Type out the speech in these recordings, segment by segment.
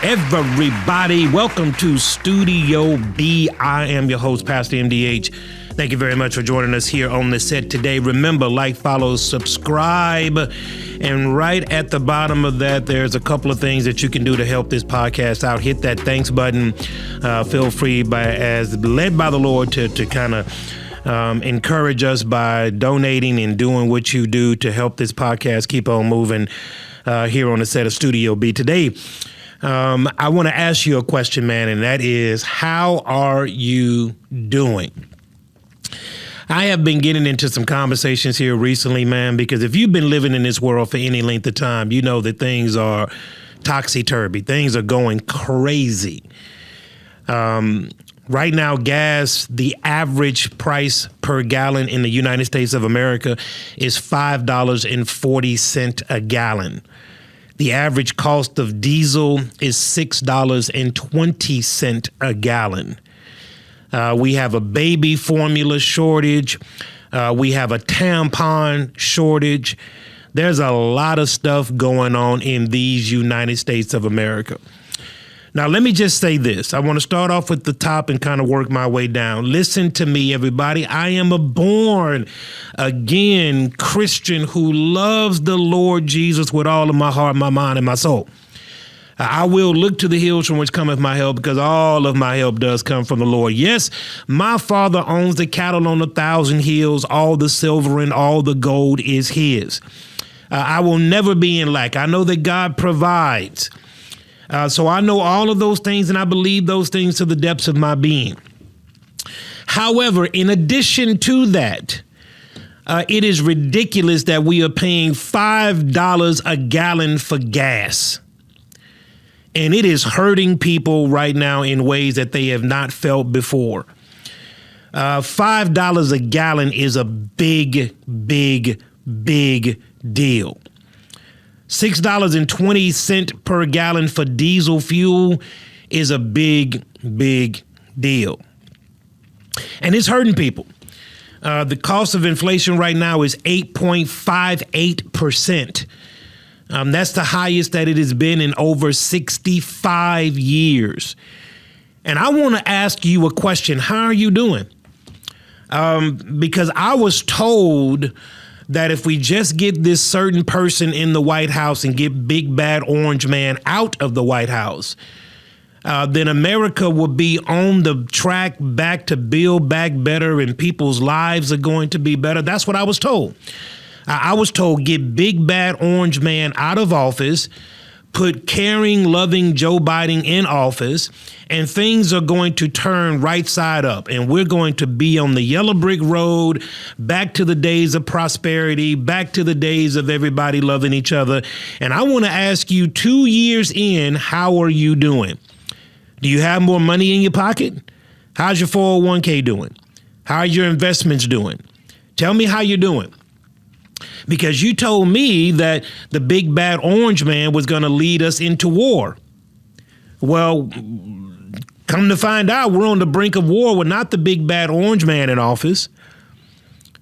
everybody. Welcome to Studio B. I am your host, Pastor MDH. Thank you very much for joining us here on the set today. Remember, like, follow, subscribe, and right at the bottom of that, there's a couple of things that you can do to help this podcast out. Hit that thanks button. Feel free, as led by the Lord, to kind of encourage us by donating and doing what you do to help this podcast keep on moving here on the set of Studio B. Today, I want to ask you a question, man, and that is, how are you doing? I have been getting into some conversations here recently, man, because if you've been living in this world for any length of time, you know that things are topsy-turvy. Things are going crazy. Right now, gas, the average price per gallon in the United States of America is $5.40 a gallon. The average cost of diesel is $6.20 a gallon. We have a baby formula shortage. We have a tampon shortage. There's a lot of stuff going on in these United States of America. Now, let me just say this. I want to start off with the top and kind of work my way down. Listen to me, everybody. I am a born-again Christian who loves the Lord Jesus with all of my heart, my mind, and my soul. I will look to the hills from which cometh my help, because all of my help does come from the Lord. Yes, my Father owns the cattle on 1,000 hills. All the silver and all the gold is his. I will never be in lack. I know that God provides. So I know all of those things, and I believe those things to the depths of my being. However, in addition to that, it is ridiculous that we are paying $5 a gallon for gas. And it is hurting people right now in ways that they have not felt before. $5 a gallon is a big, big, big deal. $6.20 per gallon for diesel fuel is a big, big deal. And it's hurting people. The cost of inflation right now is 8.58%. That's the highest that it has been in over 65 years. And I want to ask you a question. How are you doing? Because I was told that if we just get this certain person in the White House and get big bad orange man out of the White House, then America will be on the track back to build back better, and people's lives are going to be better. That's what I was told. I was told, get big bad orange man out of office, put caring, loving Joe Biden in office, and things are going to turn right side up. And we're going to be on the yellow brick road, back to the days of prosperity, back to the days of everybody loving each other. And I want to ask you, 2 years in, how are you doing? Do you have more money in your pocket? How's your 401k doing? How are your investments doing? Tell me how you're doing. Because you told me that the big bad orange man was going to lead us into war. Well, come to find out, we're on the brink of war with not the big bad orange man in office.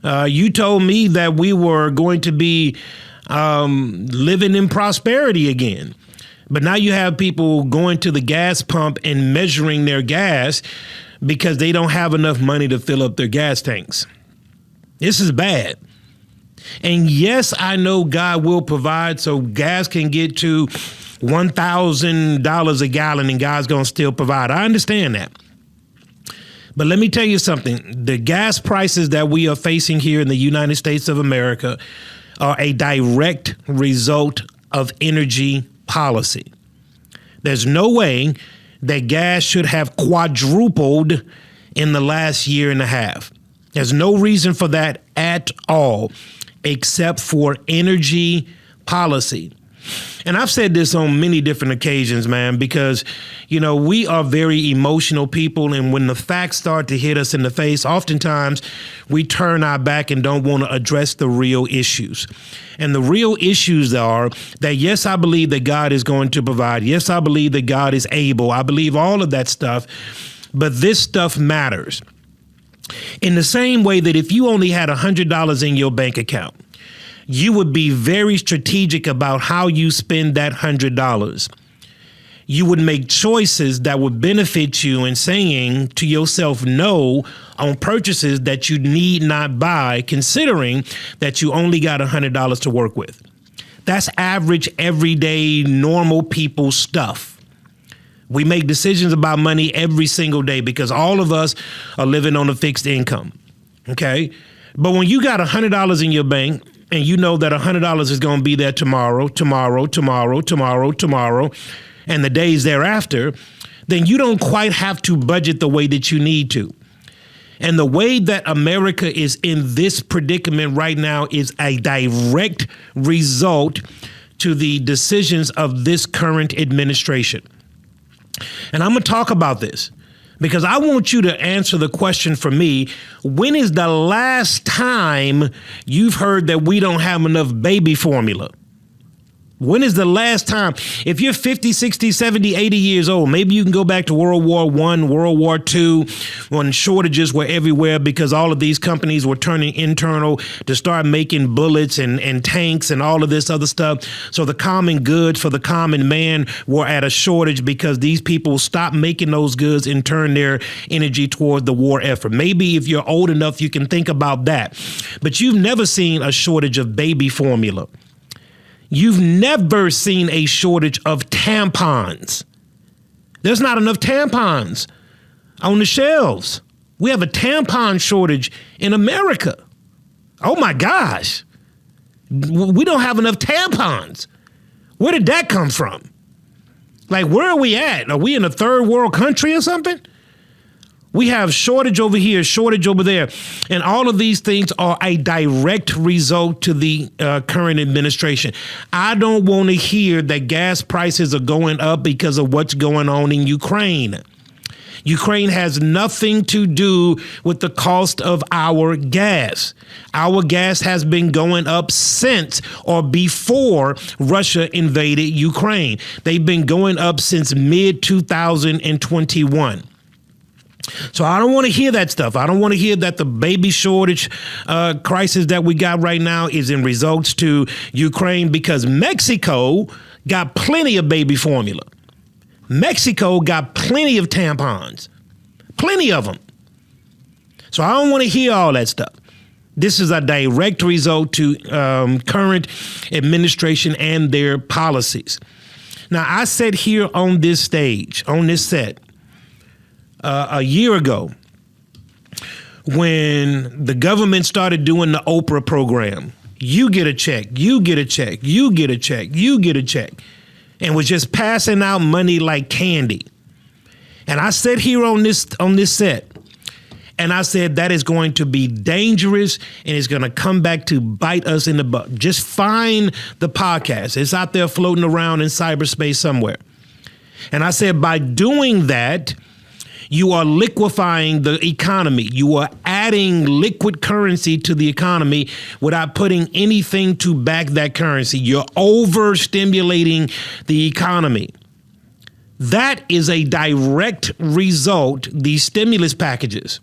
You told me that we were going to be living in prosperity again. But now you have people going to the gas pump and measuring their gas because they don't have enough money to fill up their gas tanks. This is bad. And yes, I know God will provide so gas can get to $1,000 a gallon and God's going to still provide. I understand that. But let me tell you something. The gas prices that we are facing here in the United States of America are a direct result of energy policy. There's no way that gas should have quadrupled in the last year and a half. There's no reason for that at all, except for energy policy. And I've said this on many different occasions, man, because, you know, we are very emotional people. And when the facts start to hit us in the face, oftentimes we turn our back and don't want to address the real issues. And the real issues are that, yes, I believe that God is going to provide. Yes, I believe that God is able. I believe all of that stuff. But this stuff matters. In the same way that if you only had $100 in your bank account, you would be very strategic about how you spend that $100. you would make choices that would benefit you in saying to yourself no on purchases that you need not buy, considering that you only got $100 to work with. That's average, everyday, normal people stuff. We make decisions about money every single day because all of us are living on a fixed income. Okay. But when you got $100 in your bank and you know that $100 is going to be there tomorrow, and the days thereafter, then you don't quite have to budget the way that you need to. And the way that America is in this predicament right now is a direct result to the decisions of this current administration. And I'm going to talk about this because I want you to answer the question for me. When is the last time you've heard that we don't have enough baby formula? When is the last time? If you're 50, 60, 70, 80 years old, maybe you can go back to World War I, World War II, when shortages were everywhere because all of these companies were turning internal to start making bullets and tanks and all of this other stuff. So the common goods for the common man were at a shortage because these people stopped making those goods and turned their energy toward the war effort. Maybe if you're old enough, you can think about that. But you've never seen a shortage of baby formula. You've never seen a shortage of tampons. There's not enough tampons on the shelves. We have a tampon shortage in America. Oh my gosh. We don't have enough tampons. Where did that come from? Like, where are we at? Are we in a third world country or something? We have shortage over here, shortage over there. And all of these things are a direct result to the current administration. I don't want to hear that gas prices are going up because of what's going on in Ukraine. Ukraine has nothing to do with the cost of our gas. Our gas has been going up since or before Russia invaded Ukraine. They've been going up since mid-2021. So I don't want to hear that stuff. I don't want to hear that the baby shortage crisis that we got right now is in results to Ukraine, because Mexico got plenty of baby formula. Mexico got plenty of tampons, plenty of them. So I don't want to hear all that stuff. This is a direct result to current administration and their policies. Now, I said here on this stage, on this set, a year ago, when the government started doing the Oprah program, you get a check, you get a check, you get a check, you get a check, and was just passing out money like candy. And I said here on this set, and I said that is going to be dangerous and it's going to come back to bite us in the butt. Just find the podcast. It's out there floating around in cyberspace somewhere. And I said by doing that, you are liquefying the economy. You are adding liquid currency to the economy without putting anything to back that currency. You're overstimulating the economy. That is a direct result, these stimulus packages.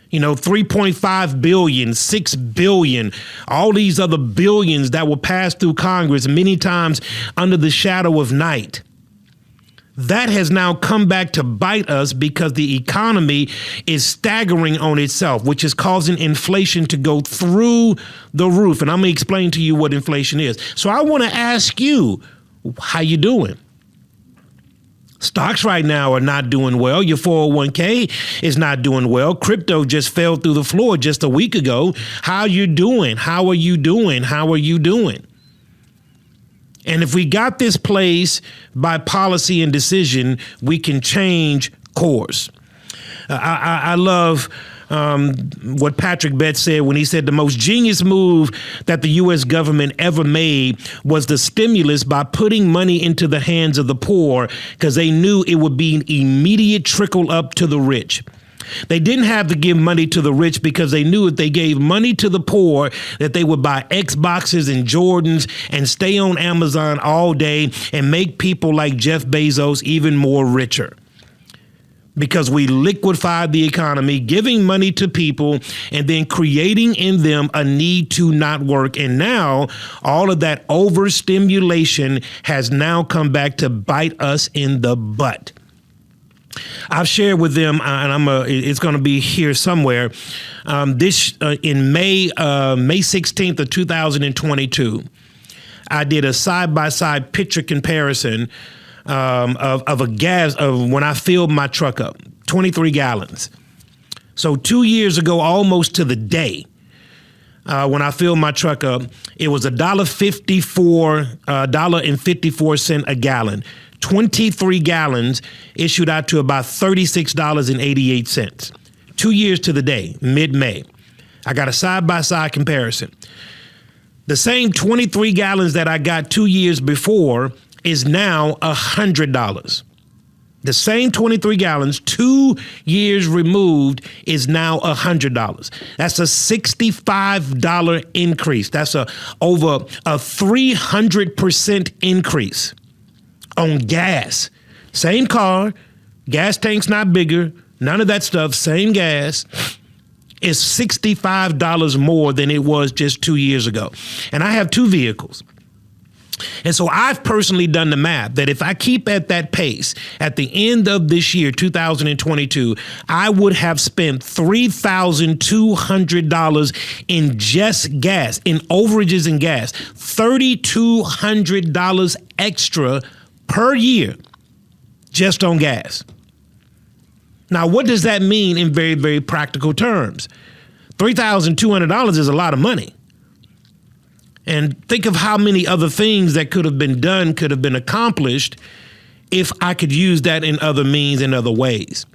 3.5 billion, 6 billion, all these other billions that will pass through Congress many times under the shadow of night. That has now come back to bite us because the economy is staggering on itself, which is causing inflation to go through the roof. And I'm going to explain to you what inflation is. So I want to ask you, how you doing? Stocks right now are not doing well. Your 401k is not doing well. Crypto just fell through the floor just a week ago. How you doing? How are you doing? How are you doing? And if we got this place by policy and decision, we can change course. I love what Patrick Betts said when he said the most genius move that the U.S. government ever made was the stimulus by putting money into the hands of the poor, because they knew it would be an immediate trickle up to the rich. They didn't have to give money to the rich because they knew if they gave money to the poor that they would buy Xboxes and Jordans and stay on Amazon all day and make people like Jeff Bezos even more richer. because we liquefied the economy, giving money to people and then creating in them a need to not work. And now all of that overstimulation has now come back to bite us in the butt. I've shared with them, and it's going to be here somewhere. In May 16th of 2022, I did a side-by-side picture comparison of when I filled my truck up, 23 gallons. So 2 years ago, almost to the day, when I filled my truck up, it was $1.54 a gallon. 23 gallons issued out to about $36.88. 2 years to the day, mid-May. I got a side-by-side comparison. The same 23 gallons that I got 2 years before is now $100. The same 23 gallons 2 years removed is now $100. That's a $65 increase. That's over a 300% increase on gas. Same car, gas tank's not bigger, none of that stuff, same gas. Is $65 more than it was just 2 years ago. And I have two vehicles. And so I've personally done the math that if I keep at that pace at the end of this year, 2022, I would have spent $3,200 in just gas, in overages in gas, $3,200 extra per year just on gas. Now, what does that mean in very, very practical terms? $3,200 is a lot of money. And think of how many other things that could have been done, could have been accomplished if I could use that in other means, in other ways.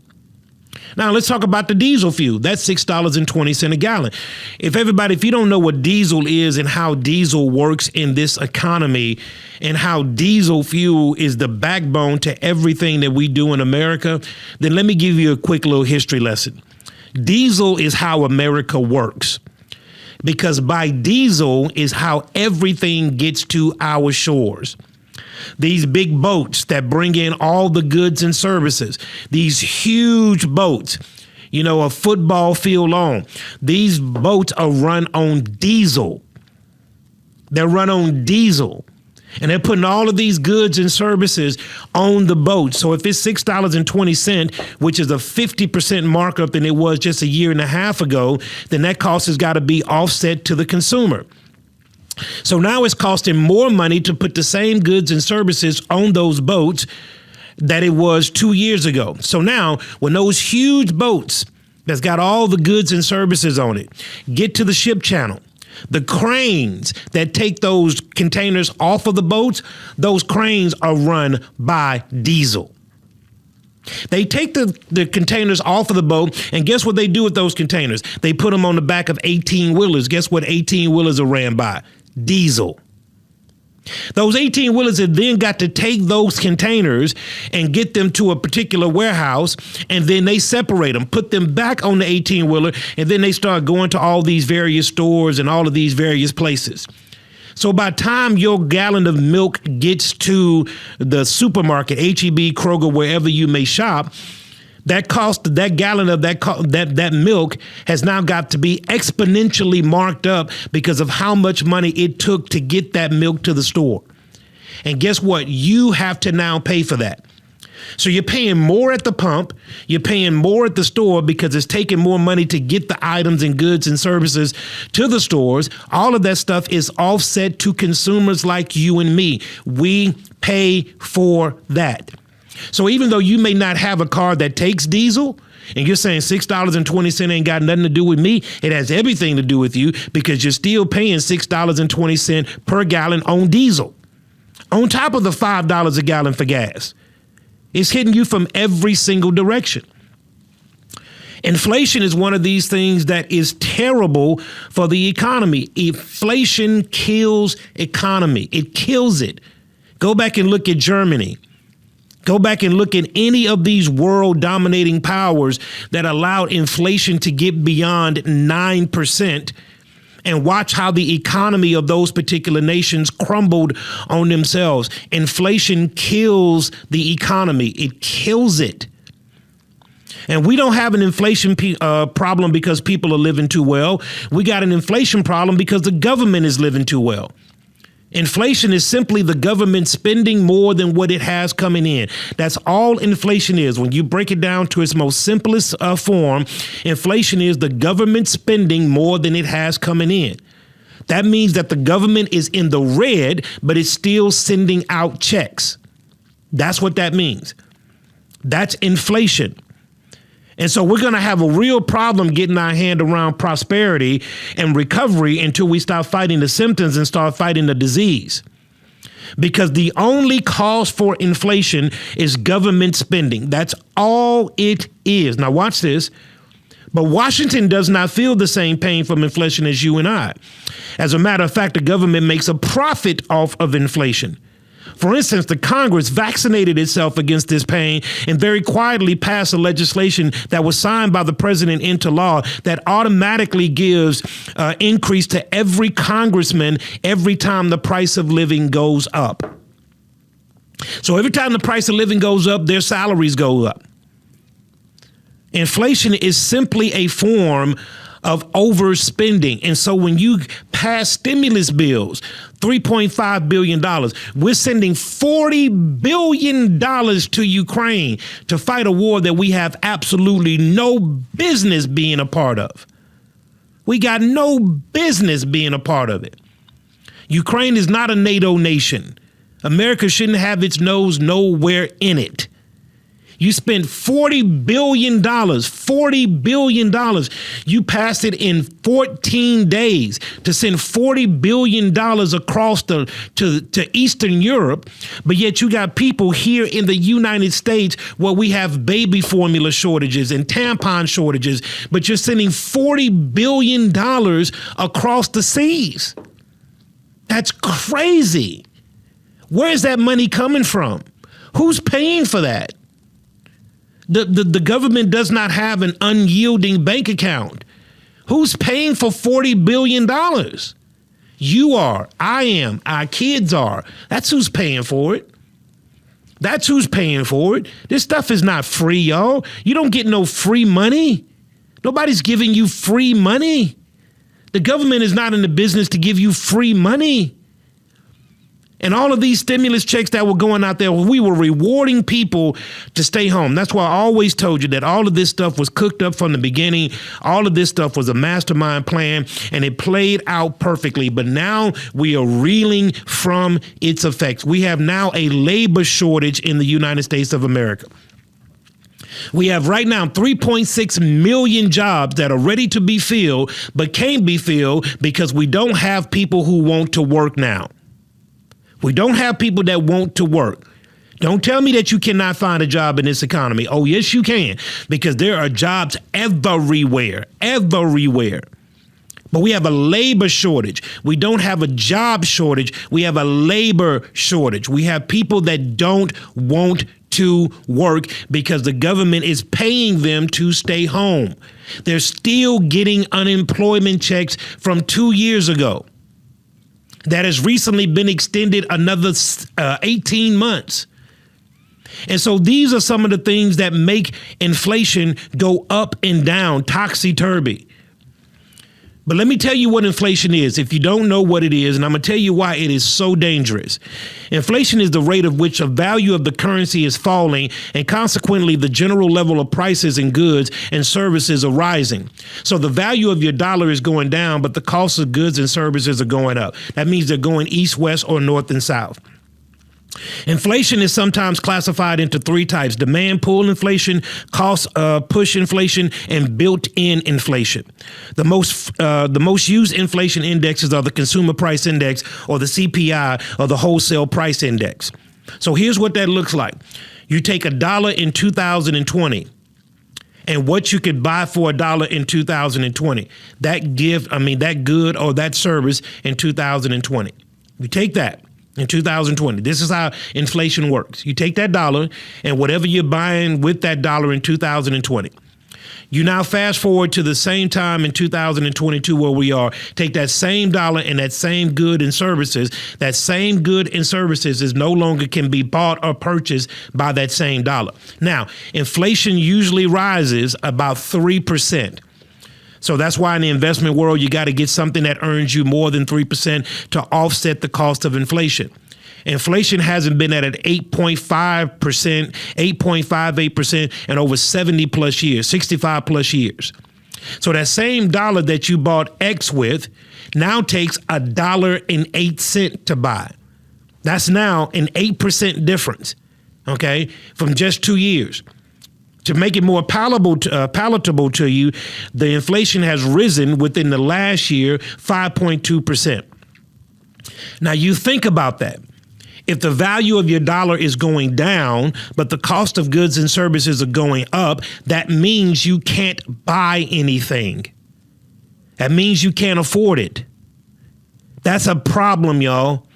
Now, let's talk about the diesel fuel. That's $6.20 a gallon. If you don't know what diesel is and how diesel works in this economy and how diesel fuel is the backbone to everything that we do in America, then let me give you a quick little history lesson. Diesel is how America works, because by diesel is how everything gets to our shores. These big boats that bring in all the goods and services, these huge boats, a football field long, these boats are run on diesel. They're run on diesel. And they're putting all of these goods and services on the boat. So if it's $6.20, which is a 50% markup than it was just a year and a half ago, then that cost has got to be offset to the consumer. So now it's costing more money to put the same goods and services on those boats that it was 2 years ago. So now when those huge boats that's got all the goods and services on it get to the ship channel, the cranes that take those containers off of the boats, those cranes are run by diesel. They take the containers off of the boat, and guess what they do with those containers? They put them on the back of 18-wheelers. Guess what 18-wheelers are ran by? Diesel. Those 18-wheelers have then got to take those containers and get them to a particular warehouse, and then they separate them, put them back on the 18-wheeler, and then they start going to all these various stores and all of these various places. So by the time your gallon of milk gets to the supermarket, H-E-B, Kroger, wherever you may shop, that gallon of that milk has now got to be exponentially marked up because of how much money it took to get that milk to the store. And guess what? You have to now pay for that. So you're paying more at the pump, you're paying more at the store because it's taking more money to get the items and goods and services to the stores. All of that stuff is offset to consumers like you and me. We pay for that. So even though you may not have a car that takes diesel, and you're saying $6.20 ain't got nothing to do with me, it has everything to do with you because you're still paying $6.20 per gallon on diesel, on top of the $5 a gallon for gas. It's hitting you from every single direction. Inflation is one of these things that is terrible for the economy. Inflation kills economy. It kills it. Go back and look at Germany. Go back and look at any of these world dominating powers that allowed inflation to get beyond 9% and watch how the economy of those particular nations crumbled on themselves. Inflation kills the economy. It kills it. And we don't have an inflation problem because people are living too well. We got an inflation problem because the government is living too well. Inflation is simply the government spending more than what it has coming in. That's all inflation is. When you break it down to its most simplest form, inflation is the government spending more than it has coming in. That means that the government is in the red, but it's still sending out checks. That's what that means. That's inflation. And so we're going to have a real problem getting our hand around prosperity and recovery until we start fighting the symptoms and start fighting the disease. Because the only cause for inflation is government spending. That's all it is. Now watch this. But Washington does not feel the same pain from inflation as you and I. As a matter of fact, the government makes a profit off of inflation. For instance, the Congress vaccinated itself against this pain and very quietly passed a legislation that was signed by the president into law that automatically gives increase to every congressman every time the price of living goes up. So every time the price of living goes up, their salaries go up. Inflation is simply a form of overspending. And so when you pass stimulus bills, $3.5 billion, we're sending $40 billion to Ukraine to fight a war that we have absolutely no business being a part of. We got no business being a part of it. Ukraine is not a NATO nation. America shouldn't have its nose nowhere in it. You spent $40 billion, $40 billion. You passed it in 14 days to send $40 billion across to Eastern Europe. But yet you got people here in the United States where we have baby formula shortages and tampon shortages, but you're sending $40 billion across the seas. That's crazy. Where is that money coming from? Who's paying for that? The government does not have an unyielding bank account. Who's paying for $40 billion? You are, I am, our kids are. That's who's paying for it. That's who's paying for it. This stuff is not free, y'all. You don't get no free money. Nobody's giving you free money. The government is not in the business to give you free money. And all of these stimulus checks that were going out there, we were rewarding people to stay home. That's why I always told you that all of this stuff was cooked up from the beginning. All of this stuff was a mastermind plan, and it played out perfectly. But now we are reeling from its effects. We have now a labor shortage in the United States of America. We have right now 3.6 million jobs that are ready to be filled, but can't be filled because we don't have people who want to work now. We don't have people that want to work. Don't tell me that you cannot find a job in this economy. Oh, yes, you can, because there are jobs everywhere. But we have a labor shortage. We don't have a job shortage. We have a labor shortage. We have people that don't want to work because the government is paying them to stay home. They're still getting unemployment checks from 2 years ago. That has recently been extended another 18 months. And so these are some of the things that make inflation go up and down, topsy-turvy. But let me tell you what inflation is, if you don't know what it is, and I'm going to tell you why it is so dangerous. Inflation is the rate of which the value of the currency is falling, and consequently, the general level of prices in goods and services are rising. So the value of your dollar is going down, but the cost of goods and services are going up. That means they're going east, west, or north and south. Inflation is sometimes classified into three types: demand pull inflation, cost push inflation, and built-in inflation. The most used inflation indexes are the consumer price index, or the CPI, or the wholesale price index. So here's what that looks like. You take $1 in 2020 and what you could buy for $1 in 2020. That good or that service in 2020. You take that. In 2020, this is how inflation works. You take that dollar and whatever you're buying with that dollar in 2020, You now fast forward to the same time in 2022 where we are. Take that same dollar and that same good and services. That same good and services is no longer can be bought or purchased by that same dollar. Now, inflation usually rises about 3%. So that's why in the investment world, you got to get something that earns you more than 3% to offset the cost of inflation. Inflation hasn't been at an 8.5%, 8.58% in over 70 plus years, 65 plus years. So that same dollar that you bought X with now takes $1.08 to buy. That's now an 8% difference, okay, from just 2 years. To make it more palatable to you, the inflation has risen within the last year 5.2%. Now you think about that. If the value of your dollar is going down, but the cost of goods and services are going up, that means you can't buy anything. That means you can't afford it. That's a problem, y'all.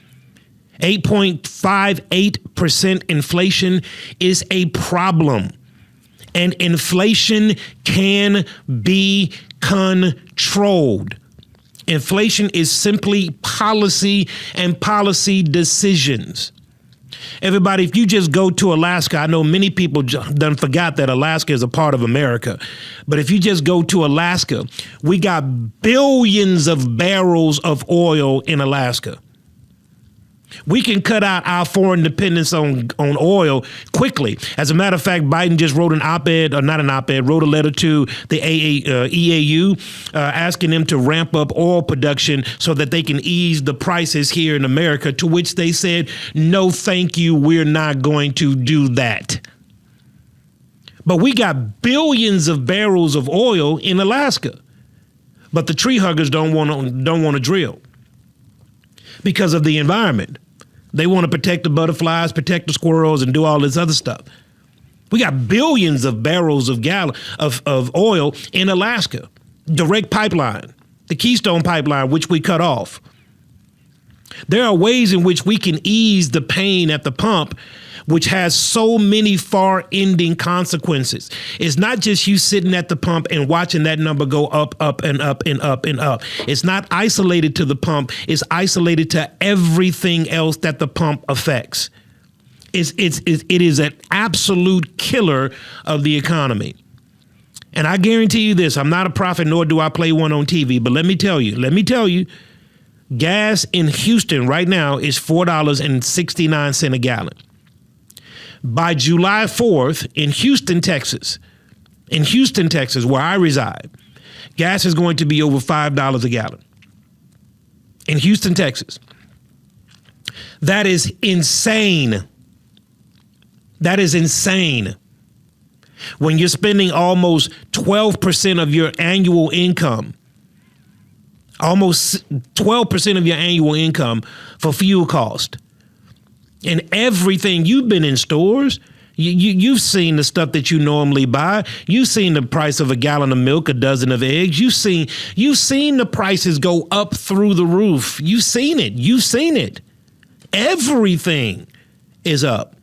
8.58% inflation is a problem. And inflation can be controlled. Inflation is simply policy and policy decisions. Everybody, if you just go to Alaska, I know many people done forgot that Alaska is a part of America. But if you just go to Alaska, we got billions of barrels of oil in Alaska. We can cut out our foreign dependence on oil quickly. As a matter of fact, Biden just wrote an op-ed, or not an op-ed, wrote a letter to the EAU asking them to ramp up oil production so that they can ease the prices here in America, to which they said, no, thank you, we're not going to do that. But we got billions of barrels of oil in Alaska. But the tree huggers don't want to drill because of the environment. They want to protect the butterflies, protect the squirrels, and do all this other stuff. We got billions of barrels of oil in Alaska. Direct pipeline, the Keystone Pipeline, which we cut off. There are ways in which we can ease the pain at the pump, which has so many far-ending consequences. It's not just you sitting at the pump and watching that number go up, up, and up, and up, and up. It's not isolated to the pump. It's isolated to everything else that the pump affects. It is an absolute killer of the economy. And I guarantee you this, I'm not a prophet, nor do I play one on TV, but let me tell you, gas in Houston right now is $4.69 a gallon. By July 4th in Houston, Texas, where I reside, gas is going to be over $5 a gallon. In Houston, Texas. That is insane. That is insane. When you're spending almost 12% of your annual income, almost 12% of your annual income for fuel cost. And everything, you've been in stores, you've seen the stuff that you normally buy. You've seen the price of a gallon of milk, a dozen of eggs. You've seen the prices go up through the roof. You've seen it. Everything is up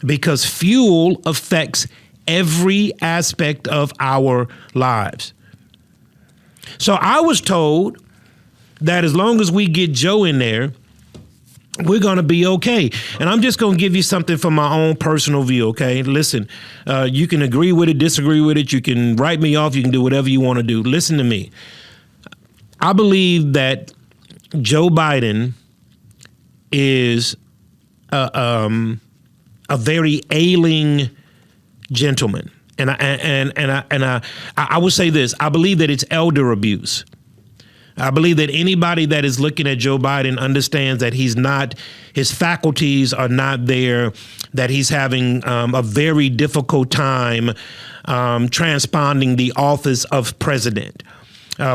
because fuel affects every aspect of our lives. So I was told that as long as we get Joe in there, we're going to be okay. And I'm just going to give you something from my own personal view, okay? Listen, you can agree with it, disagree with it. You can write me off. You can do whatever you want to do. Listen to me. I believe that Joe Biden is a very ailing gentleman. And I would say this. I believe that it's elder abuse. I believe that anybody that is looking at Joe Biden understands that his faculties are not there, that he's having a very difficult time transponding the office of president.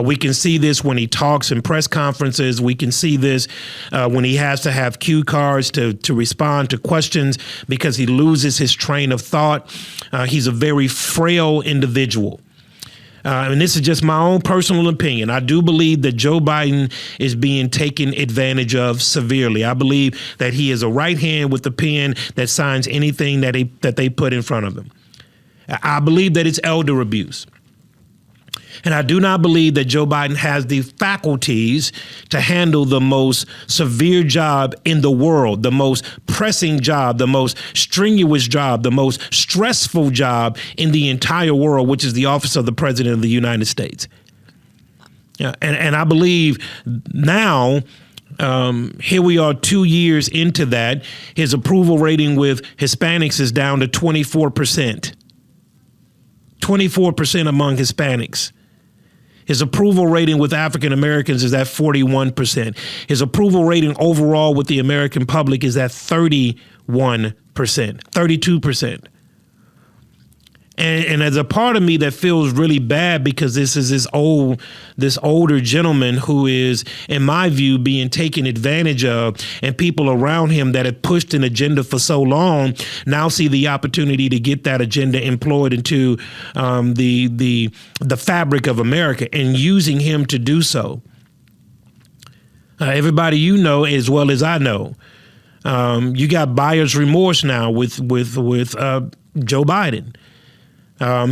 We can see this when he talks in press conferences. We can see this when he has to have cue cards to respond to questions because he loses his train of thought. He's a very frail individual. And this is just my own personal opinion. I do believe that Joe Biden is being taken advantage of severely. I believe that he is a right hand with the pen that signs anything that they put in front of him. I believe that it's elder abuse. And I do not believe that Joe Biden has the faculties to handle the most severe job in the world, the most pressing job, the most strenuous job, the most stressful job in the entire world, which is the office of the President of the United States. Yeah, and I believe now, here we are 2 years into that, his approval rating with Hispanics is down to 24%. 24% among Hispanics. His approval rating with African Americans is at 41%. His approval rating overall with the American public is at 31%, 32%. And as a part of me that feels really bad because this is this older gentleman who is, in my view, being taken advantage of, and people around him that have pushed an agenda for so long now see the opportunity to get that agenda employed into the fabric of America and using him to do so. Everybody you know as well as I know, you got buyer's remorse now with Joe Biden.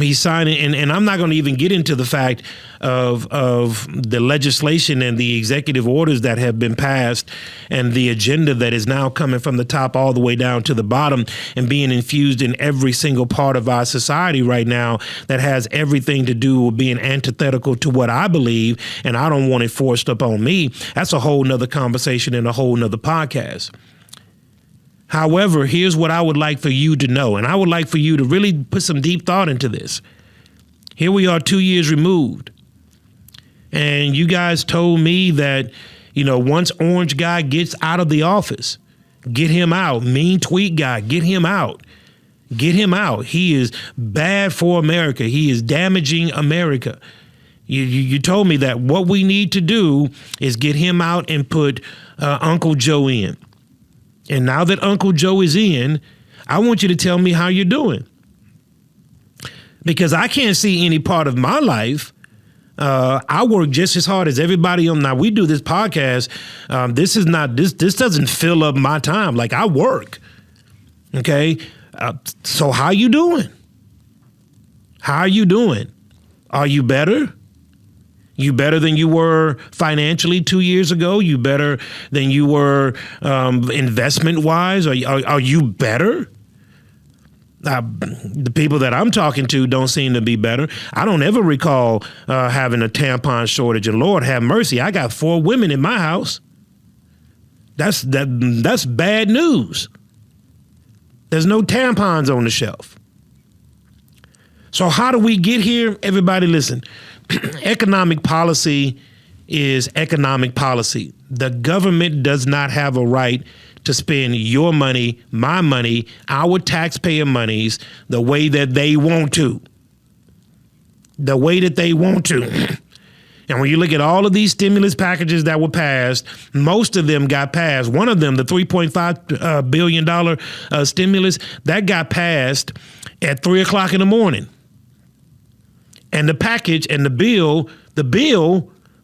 He's signing, and I'm not going to even get into the fact of the legislation and the executive orders that have been passed and the agenda that is now coming from the top all the way down to the bottom and being infused in every single part of our society right now that has everything to do with being antithetical to what I believe, and I don't want it forced up on me. That's a whole nother conversation and a whole nother podcast. However, here's what I would like for you to know, and I would like for you to really put some deep thought into this. Here we are 2 years removed, and you guys told me that, once Orange Guy gets out of the office, get him out. Mean Tweet Guy, get him out. Get him out. He is bad for America. He is damaging America. You told me that what we need to do is get him out and put Uncle Joe in. And now that Uncle Joe is in, I want you to tell me how you're doing. Because I can't see any part of my life. I work just as hard as everybody on. Now, we do this podcast. This doesn't fill up my time. Like, I work. Okay. So how you doing? How are you doing? Are you better? You better than you were financially 2 years ago? You better than you were investment wise? Are you better? The people that I'm talking to don't seem to be better. I don't ever recall having a tampon shortage. And Lord have mercy, I got 4 women in my house. That's bad news. There's no tampons on the shelf. So how do we get here? Everybody listen. Economic policy is economic policy. The government does not have a right to spend your money, my money, our taxpayer monies the way that they want to. The way that they want to. And when you look at all of these stimulus packages that were passed, most of them got passed. One of them, the $3.5 billion stimulus, that got passed at 3 o'clock in the morning. And the package and the bill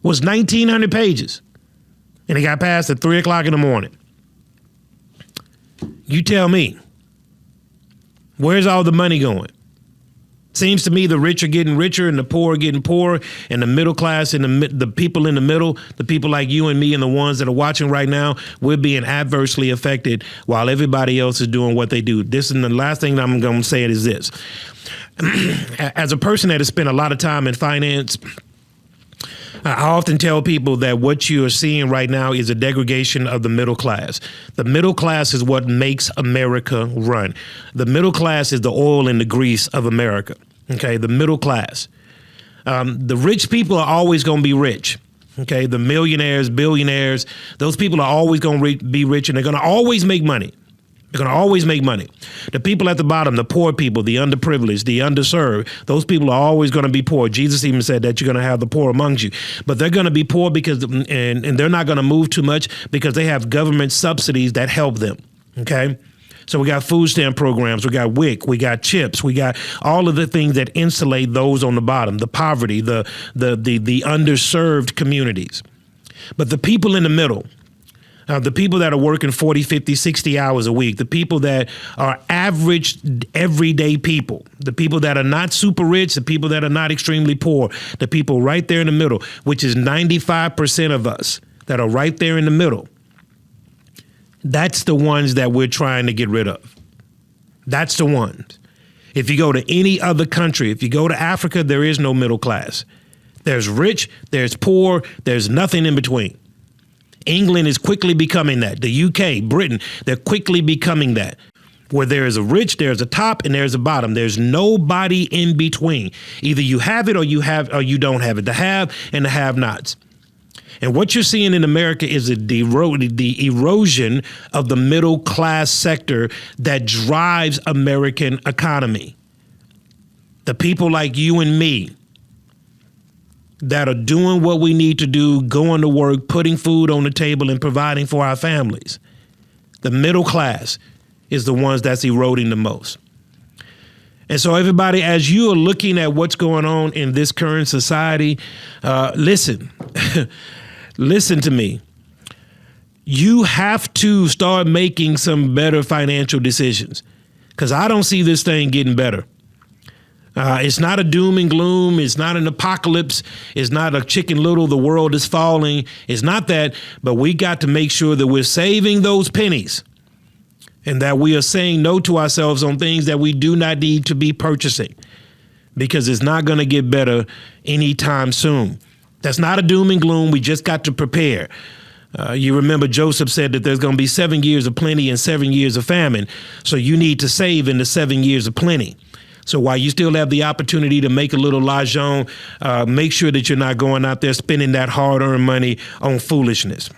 was 1,900 pages. And it got passed at 3 o'clock in the morning. You tell me, where's all the money going? Seems to me the rich are getting richer and the poor are getting poorer, and the middle class and the people in the middle, the people like you and me and the ones that are watching right now, we're being adversely affected while everybody else is doing what they do. This is the last thing that I'm going to say is this. As a person that has spent a lot of time in finance, I often tell people that what you are seeing right now is a degradation of the middle class. The middle class is what makes America run. The middle class is the oil and the grease of America. Okay, the middle class. The rich people are always going to be rich. Okay, the millionaires, billionaires, those people are always going to be rich, and they're going to always make money. They're going to always make money. The people at the bottom, the poor people, the underprivileged, the underserved, those people are always going to be poor. Jesus even said that you're going to have the poor amongst you. But they're going to be poor because, and they're not going to move too much because they have government subsidies that help them. Okay? So we got food stamp programs, we got WIC, we got CHIPS, we got all of the things that insulate those on the bottom, the poverty, the underserved communities. But the people in the middle, The people that are working 40, 50, 60 hours a week, the people that are average, everyday people, the people that are not super rich, the people that are not extremely poor, the people right there in the middle, which is 95% of us that are right there in the middle. That's the ones that we're trying to get rid of. That's the ones. If you go to any other country, if you go to Africa, there is no middle class. There's rich, there's poor, there's nothing in between. England is quickly becoming that. The UK, Britain, they're quickly becoming that. Where there is a rich, there's a top, and there's a bottom. There's nobody in between. Either you have it or you don't have it. The have and the have-nots. And what you're seeing in America is the erosion of the middle class sector that drives American economy. The people like you and me that are doing what we need to do, going to work, putting food on the table and providing for our families. The middle class is the ones that's eroding the most. And so everybody, as you are looking at what's going on in this current society, listen, listen to me. You have to start making some better financial decisions because I don't see this thing getting better. It's not a doom and gloom. It's not an apocalypse. It's not a Chicken Little, the world is falling. It's not that, but we got to make sure that we're saving those pennies and that we are saying no to ourselves on things that we do not need to be purchasing because it's not going to get better anytime soon. That's not a doom and gloom. We just got to prepare. You remember Joseph said that there's going to be 7 years of plenty and 7 years of famine. So you need to save in the 7 years of plenty. So while you still have the opportunity to make a little l'argent, make sure that you're not going out there spending that hard-earned money on foolishness.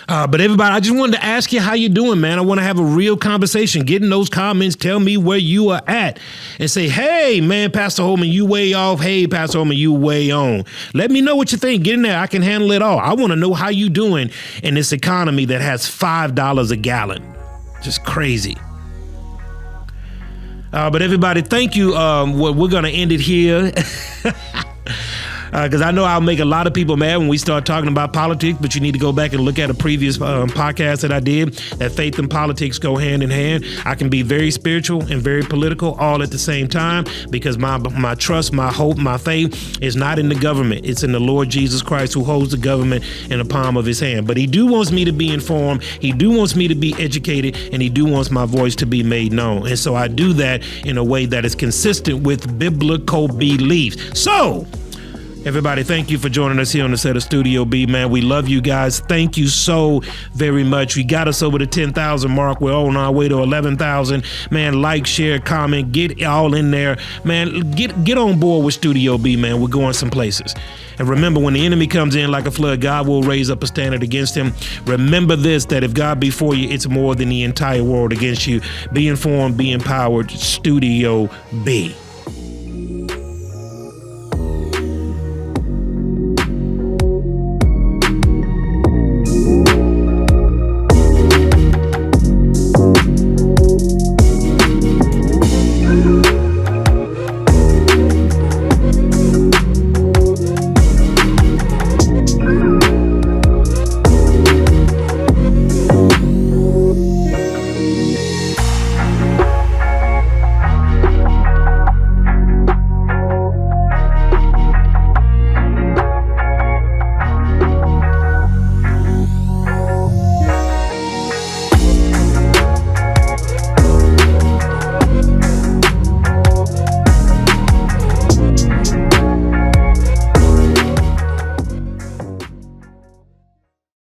But everybody, I just wanted to ask you how you doing, man. I want to have a real conversation. Get in those comments. Tell me where you are at and say, hey, man, Pastor Holman, you way off. Hey, Pastor Holman, you way on. Let me know what you think. Get in there. I can handle it all. I want to know how you doing in this economy that has $5 a gallon. Just crazy. But everybody, thank you. We're going to end it here. Because I know I'll make a lot of people mad when we start talking about politics, but you need to go back and look at a previous podcast that I did, that faith and politics go hand in hand. I can be very spiritual and very political all at the same time because my trust, my hope, my faith is not in the government. It's in the Lord Jesus Christ who holds the government in the palm of his hand. But he do wants me to be informed. He do wants me to be educated, and he do wants my voice to be made known. And so I do that in a way that is consistent with biblical beliefs. So, everybody, thank you for joining us here on the set of Studio B, man. We love you guys. Thank you so very much. We got us over the 10,000 mark. We're on our way to 11,000. Man, like, share, comment, get all in there. Man, get on board with Studio B, man. We're going some places. And remember, when the enemy comes in like a flood, God will raise up a standard against him. Remember this, that if God be for you, it's more than the entire world against you. Be informed, be empowered. Studio B.